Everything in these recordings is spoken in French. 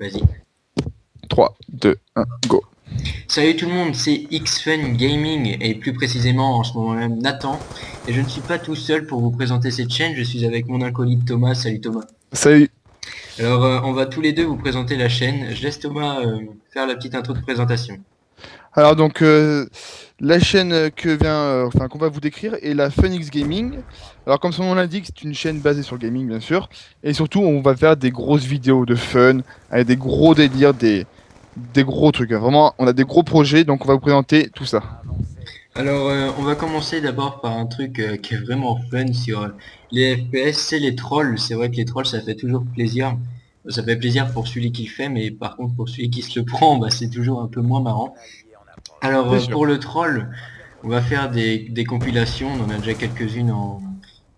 Vas-y. 3, 2, 1, go. Salut tout le monde, c'est Xfun Gaming et plus précisément en ce moment même Nathan. Et je ne suis pas tout seul pour vous présenter cette chaîne, je suis avec mon acolyte Thomas. Salut Thomas. Salut. Alors on va tous les deux vous présenter la chaîne. Je laisse Thomas faire la petite intro de présentation. Alors donc la chaîne qu'on va vous décrire est la Funix Gaming. Alors comme son nom l'indique, c'est une chaîne basée sur le gaming bien sûr, et surtout on va faire des grosses vidéos de fun avec des gros délires, des gros trucs. Vraiment, on a des gros projets, donc on va vous présenter tout ça. Alors on va commencer d'abord par un truc qui est vraiment fun sur les FPS, c'est les trolls. C'est vrai que les trolls ça fait toujours plaisir. Ça fait plaisir pour celui qui le fait, mais par contre pour celui qui se le prend, bah, c'est toujours un peu moins marrant. Alors C'est sûr. pour le troll, on va faire des compilations, on en a déjà quelques-unes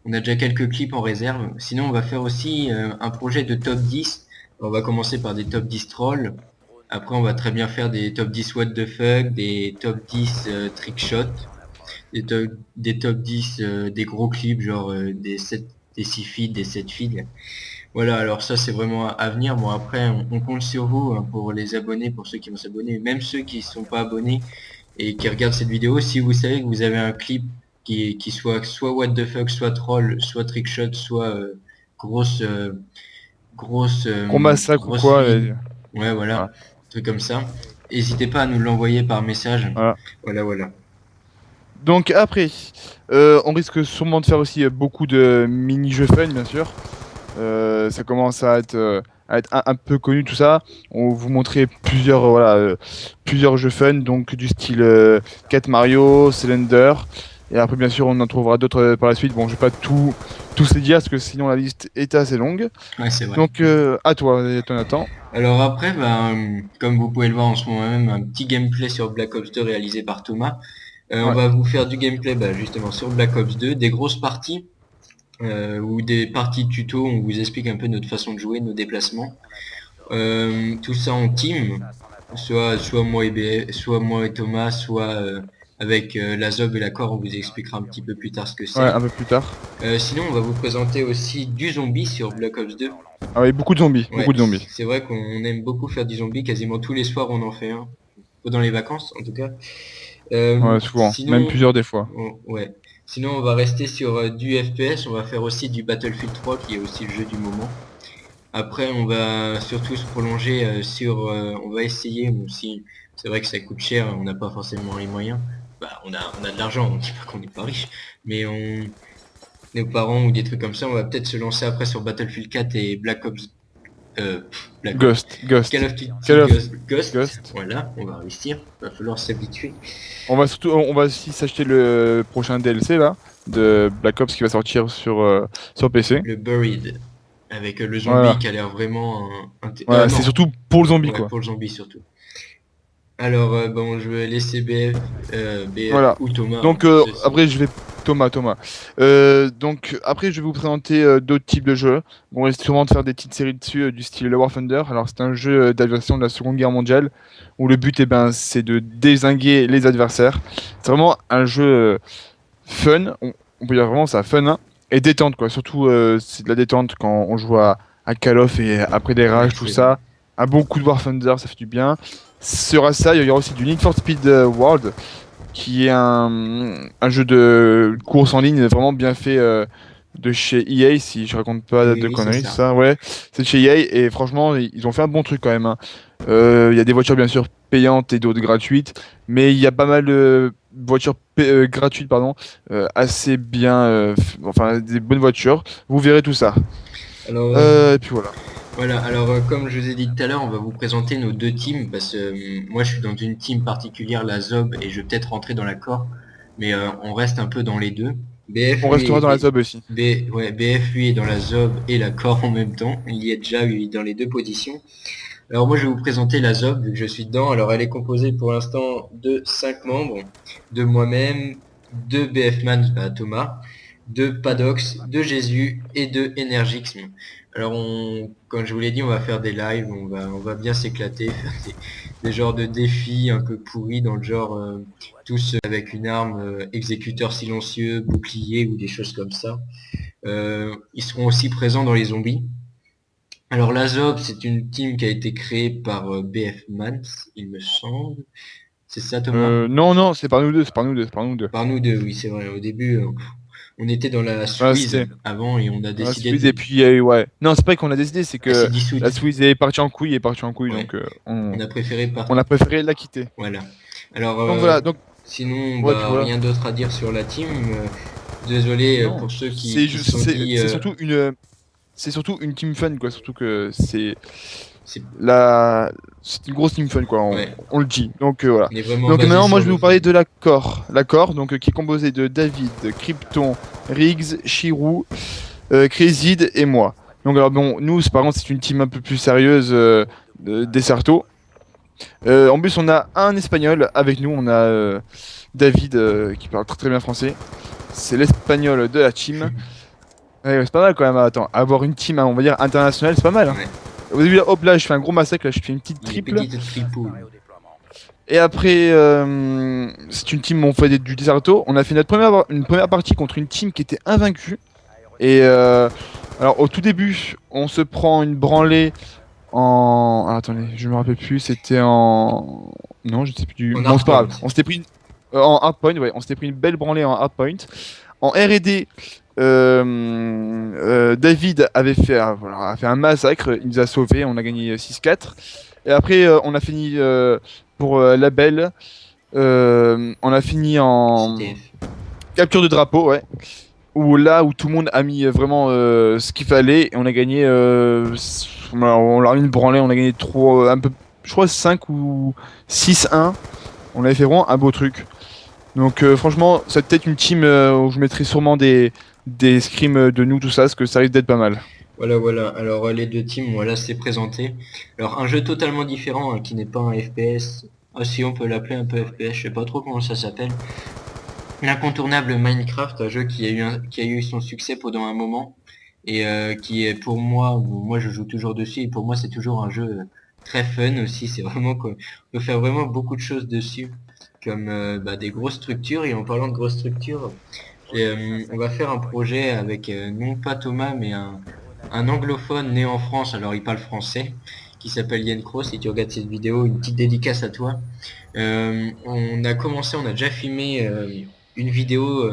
on a déjà quelques clips en réserve. Sinon on va faire aussi un projet de top 10. On va commencer par des top 10 trolls. Après on va très bien faire des top 10 what the fuck, des top 10 trick shot, des top 10 des gros clips genre des 6 feeds, des 7 feeds. Voilà, alors ça c'est vraiment à venir. Bon après on compte sur vous hein, pour les abonnés, pour ceux qui vont s'abonner, même ceux qui ne sont pas abonnés et qui regardent cette vidéo, si vous savez que vous avez un clip qui soit what the fuck, soit troll, soit trickshot, soit grosse Gros massacre ou grosse quoi. feed, ouais voilà, Voilà. un truc comme ça, n'hésitez pas à nous l'envoyer par message. Voilà. Voilà. Donc après, on risque sûrement de faire aussi beaucoup de mini-jeux fun bien sûr. Ça commence à être un peu connu tout ça. On va vous montrer plusieurs jeux fun, donc du style Cat Mario, Cylinder. Et après, bien sûr, on en trouvera d'autres par la suite. Bon, je vais pas tous les dire parce que sinon la liste est assez longue. Ouais c'est vrai. Donc, à toi, Jonathan. Alors après, comme vous pouvez le voir en ce moment même, un petit gameplay sur Black Ops 2 réalisé par Thomas. On Ouais, va vous faire du gameplay justement sur Black Ops 2, des grosses parties ou des parties tuto, on vous explique un peu notre façon de jouer, nos déplacements. Tout ça en team, soit moi et soit moi et Thomas, soit avec la Zob et la Core, on vous expliquera un petit peu plus tard ce que ouais, c'est. un peu plus tard. Sinon, on va vous présenter aussi du zombie sur Black Ops 2. Ah oui, beaucoup de zombies, Ouais, beaucoup de zombies. c'est vrai qu'on aime beaucoup faire du zombie, quasiment tous les soirs on en fait un, dans les vacances en tout cas. Ouais, souvent, même Sinon, plusieurs des fois. ouais. Sinon on va rester sur du FPS, on va faire aussi du Battlefield 3 qui est aussi le jeu du moment. Après on va surtout se prolonger on va essayer, même si c'est vrai que ça coûte cher, on n'a pas forcément les moyens. Bah, on a de l'argent, on dit pas qu'on n'est pas riche, mais nos parents ou des trucs comme ça, on va peut-être se lancer après sur Battlefield 4 et euh, Black Ops, Call Ghost. of Duty Call of Ghost, Ghost. voilà, on va réussir, va falloir s'habituer. On va aussi s'acheter le prochain DLC là de Black Ops qui va sortir sur PC. Le Buried, avec le zombie Voilà. qui a l'air vraiment... Voilà, c'est non, surtout pour le zombie ouais, quoi. pour le zombie surtout. Alors, bon, je vais laisser BF Voilà. ou Thomas, hein, Donc ceci. après je vais Thomas. Donc après je vais vous présenter d'autres types de jeux. On risque sûrement de faire des petites séries dessus du style War Thunder. Alors c'est un jeu d'aviation de la Seconde Guerre mondiale où le but c'est de dézinguer les adversaires. C'est vraiment un jeu fun. On peut dire vraiment ça fun hein, et détente quoi. Surtout c'est de la détente quand on joue à Call of et après des Ouais, rages tout c'est vrai. ça. Un bon coup de War Thunder ça fait du bien. Sur ça, il y aura aussi du Need for Speed World, qui est un jeu de course en ligne vraiment bien fait de chez EA, si je raconte pas Oui, de oui, c'est conneries, c'est ça. ça, ouais. C'est de chez EA et franchement, ils ont fait un bon truc quand même, hein. Il y a des voitures bien sûr payantes et d'autres gratuites, mais il y a pas mal de voitures gratuites, pardon, assez bien, enfin des bonnes voitures. Vous verrez tout ça. Alors, Et puis voilà. voilà, alors comme je vous ai dit tout à l'heure, on va vous présenter nos deux teams, parce que moi je suis dans une team particulière, la ZOB, et je vais peut-être rentrer dans la core, mais on reste un peu dans les deux. BF On lui restera dans la est, zob aussi. ouais, BF lui est dans la ZOB et la core en même temps, il y est déjà lui, dans les deux positions. Alors moi je vais vous présenter la ZOB vu que je suis dedans. Alors elle est composée pour l'instant de 5 membres, de moi-même, de BFman, Thomas, de Padox, de Jésus et de Energixm. Alors comme je vous l'ai dit, on va faire des lives, on va bien s'éclater, faire des genres de défis un peu pourris dans le genre tous avec une arme, exécuteur silencieux, bouclier ou des choses comme ça. Ils seront aussi présents dans les zombies. Alors l'Azov, c'est une team qui a été créée par BF Mans, il me semble. C'est ça, Thomas? Non, non, c'est par nous deux, c'est par nous deux, c'est par nous deux. Par nous deux, oui, c'est vrai. Au début, on était dans la Voilà, Suisse c'était avant et on a la décidé Squeeze de... et puis ouais. Non, c'est pas qu'on a décidé, c'est Elle que s'est dissoute. la Squeeze est partie en couille, Ouais. donc On a préféré on a préféré la quitter. Voilà. Alors, Donc voilà, donc sinon, ouais, puis bah, voilà. rien d'autre à dire sur la team. Désolé Non, pour ceux qui se sont dit... c'est surtout une team fun quoi, surtout que c'est... la c'est une grosse team fun quoi, Ouais, on le dit. Donc voilà. on est vraiment Donc basé maintenant moi sur je vais le vous fun. parler de la Core. La Core donc qui est composée de David, Krypton, Riggs, Shirou, Crazy et moi. Donc alors bon, nous par contre c'est une team un peu plus sérieuse Desserto. En plus on a un espagnol avec nous, on a David qui parle très très bien français. C'est l'espagnol de la team. Ouais, c'est pas mal quand même. Attends, avoir une team, hein, on va dire internationale, c'est pas mal. Hein. Ouais, Vous avez vu là, hop là, je fais un gros massacre, là, je fais une petite les triple. petites tripouilles. Et après, c'est une team, on fait du Desserto. On a fait une première partie contre une team qui était invaincue. Et alors au tout début, on se prend une branlée en. Ah, attendez, je me rappelle plus, c'était en. Non, je sais plus du. En Bon, c'est pas hardpoint. grave. On s'était pris en hardpoint, ouais, on s'était pris une belle branlée en hardpoint. En R&D, David avait fait, voilà, a fait un massacre, il nous a sauvés, on a gagné 6-4. Et après, on a fini pour Label, on a fini en CTF. capture de drapeau, ouais. Où tout le monde a mis vraiment ce qu'il fallait et on a gagné. On leur a mis une branlée, on a gagné un peu, je crois 5 ou 6-1. On avait fait vraiment un beau truc. Donc franchement, c'est peut-être une team où je mettrai sûrement des scrims de nous, tout ça, parce que ça risque d'être pas mal. Voilà, voilà. Alors les deux teams, voilà, c'est présenté. Alors un jeu totalement différent, hein, qui n'est pas un FPS. Ah si, on peut l'appeler un peu FPS, je sais pas trop comment ça s'appelle. L'incontournable Minecraft, un jeu qui a eu son succès pendant un moment et qui est pour moi, bon, moi je joue toujours dessus et pour moi c'est toujours un jeu très fun aussi. C'est vraiment qu'on peut faire vraiment beaucoup de choses dessus, comme bah, des grosses structures. Et en parlant de grosses structures, on va faire un projet avec non pas Thomas mais un anglophone né en France. Alors il parle français, qui s'appelle Yann Cross. Si tu regardes cette vidéo, une petite dédicace à toi. On a déjà filmé une vidéo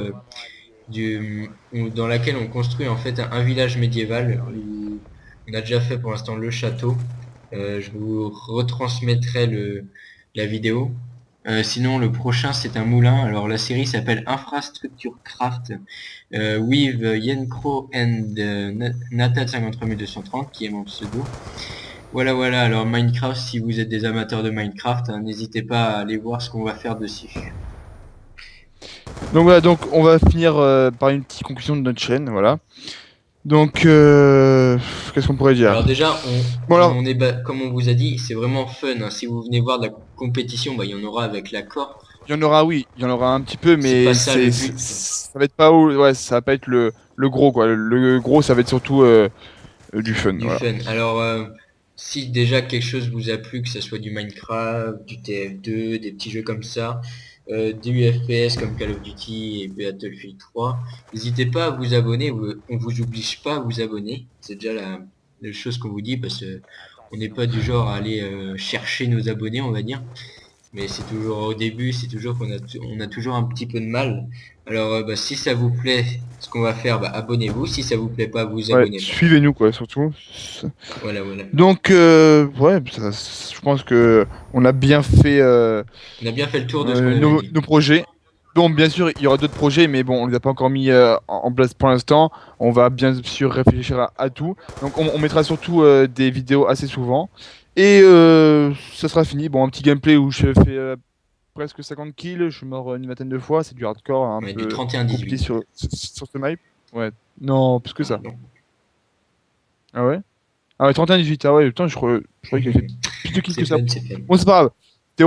dans laquelle on construit en fait un village médiéval où on a déjà fait pour l'instant le château. Je vous retransmettrai la vidéo. Sinon le prochain c'est un moulin. Alors la série s'appelle Infrastructure Craft with Yencro and Natal 53230 qui est mon pseudo. Voilà, voilà, alors Minecraft, si vous êtes des amateurs de Minecraft, hein, n'hésitez pas à aller voir ce qu'on va faire dessus. Donc voilà, donc on va finir par une petite conclusion de notre chaîne, voilà. Donc qu'est-ce qu'on pourrait Alors dire? déjà, Bon alors, comme on vous a dit, c'est vraiment fun, hein. Si vous venez voir de la compétition, bah, il y en aura avec l'accord. il y en aura, oui, il y en aura un petit peu, C'est pas mais ça le but. ça va être pas, ouais, ça va pas être le gros quoi. Le gros, ça va être surtout du fun, Du voilà. fun. Alors, si déjà quelque chose vous a plu, que ce soit du Minecraft, du TF2, des petits jeux comme ça, du FPS comme Call of Duty et Battlefield 3, n'hésitez pas à vous abonner. On vous oblige pas à vous abonner. C'est déjà la chose qu'on vous dit parce que on n'est pas du genre à aller chercher nos abonnés, on va dire. Mais c'est toujours au début, c'est toujours on a toujours un petit peu de mal. Alors bah, si ça vous plaît, ce qu'on va faire, bah, abonnez-vous. Si ça vous plaît pas, vous Ouais, abonnez pas. suivez-nous quoi, surtout. Voilà, voilà. Donc ouais, je pense que on a bien fait On a bien fait le tour de ce qu'on avait dit. nos projets. Bon, bien sûr, il y aura d'autres projets, mais bon, on les a pas encore mis en place pour l'instant. On va bien sûr réfléchir à tout. Donc, on mettra surtout des vidéos assez souvent. Et ça sera fini. Bon, un petit gameplay où je fais presque 50 kills. Je suis mort une vingtaine de fois. C'est du hardcore, hein, un Ouais, du peu compliqué 31-18. sur ce map. Ouais, non, plus que Ah, ça. non. Ah ouais? Ah ouais, 31-18. Ah ouais, putain, je croyais qu'il avait fait plus de kills C'est que ça. fun, c'est fun. Bon, c'est pas grave.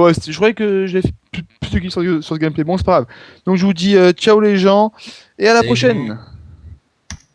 Ouais, je croyais que j'avais fait plus de kills sur ce gameplay. Bon, c'est pas grave. Donc, je vous dis ciao les gens et à la Salut tout le prochaine. monde.